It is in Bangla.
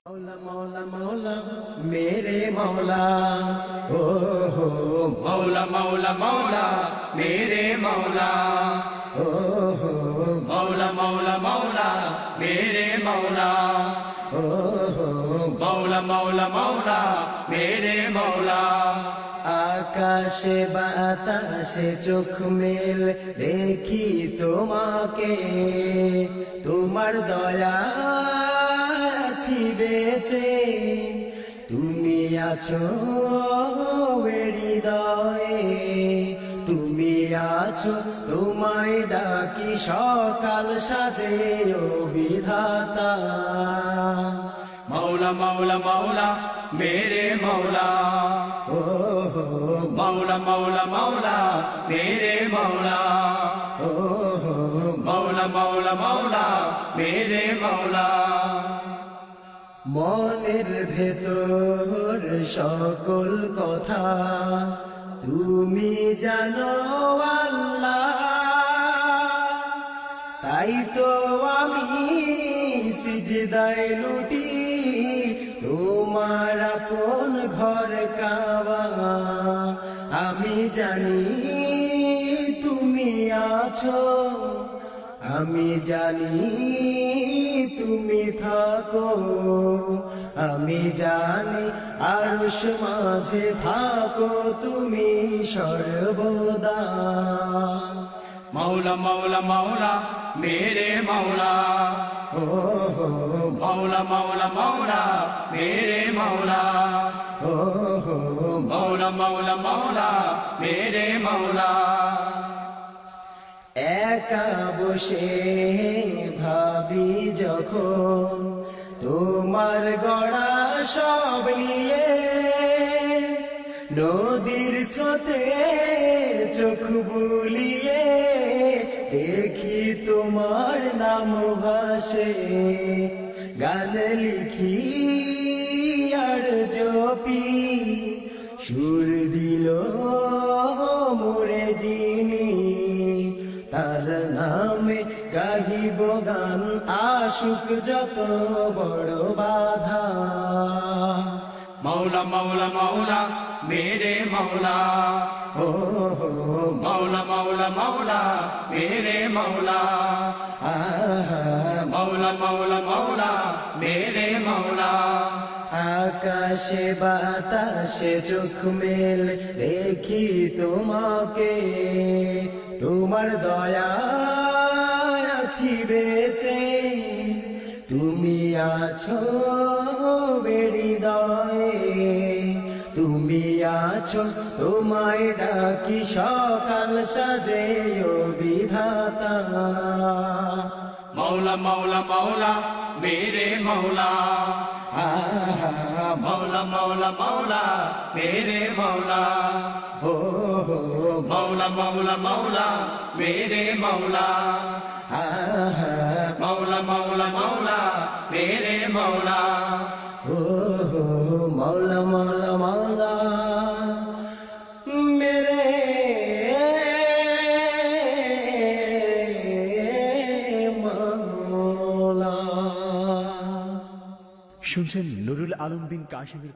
मौला मौला मौला मेरे मौला ओ हो मौला मौला मौला मेरे मौला ओ हो मौला मौला मौला मेरे मौला ओ हो मौला मौला मौला मेरे मौला আকাশে বাতাসে চোখ মেল দেখি তোমাকে তোমার দয়া আছি বেঁচে তুমি আছো হৃদয়ে তুমি আছো তোমায় ডাকি সকাল সাজে ও বিধাতা मौला मौला मौला मेरे मौला ओ हो मौला मौला मौला मेरे मौला ओ हो मौला मौला मौला मेरे मौला মনের ভেতর সকল কথা তুমি জানো আল্লাহ তাই তো আমি সিজদায় লুটি তোমার আপন ঘর কাবা আমি জানি তুমি আছো আমি জানি তুমি থাকো আমি জানি আরশ মাঝে থাকো তুমি সর্বদা मौला मौला मौला मेरे मौला ओ हो मौला मौला मौला मेरे मौला ओ हो मौला मौला मौला मेरे मौला एका बসে ভাবি যখন তোমার গড়া সব নিয়ে নদীর স্রোতে চোখ বুলিয়ে দেখি তোমার নাম ভাসে গান লিখি আর জপি সুর দিল মোরে যিনি তার নামে গাহিব গান আশুক যত বড় বাধা मौला मौला मौला मेरे मौला ओ हो मौला मौला मौला मेरे मौला मौला मौला मौला मेरे मौला আকাশে বাতাসে চোখ মেল দেখি তোমাকে তোমার দয়া আছি বেঁচে তুমি আছো হৃদয়ে তুমি আছো তোমায় ডাকি সকাল সাজে ও বিধাতা मौला मौला मौला मेरे मौला मौला मौला मौला मेरे मौला ओ हो मौला मौला मौला मेरे मौला मौला मौला मौला मेरे मौला ओ हो मौला मौला मौला मेरे শুনছেন নুরুল আলম বিন কাশেমের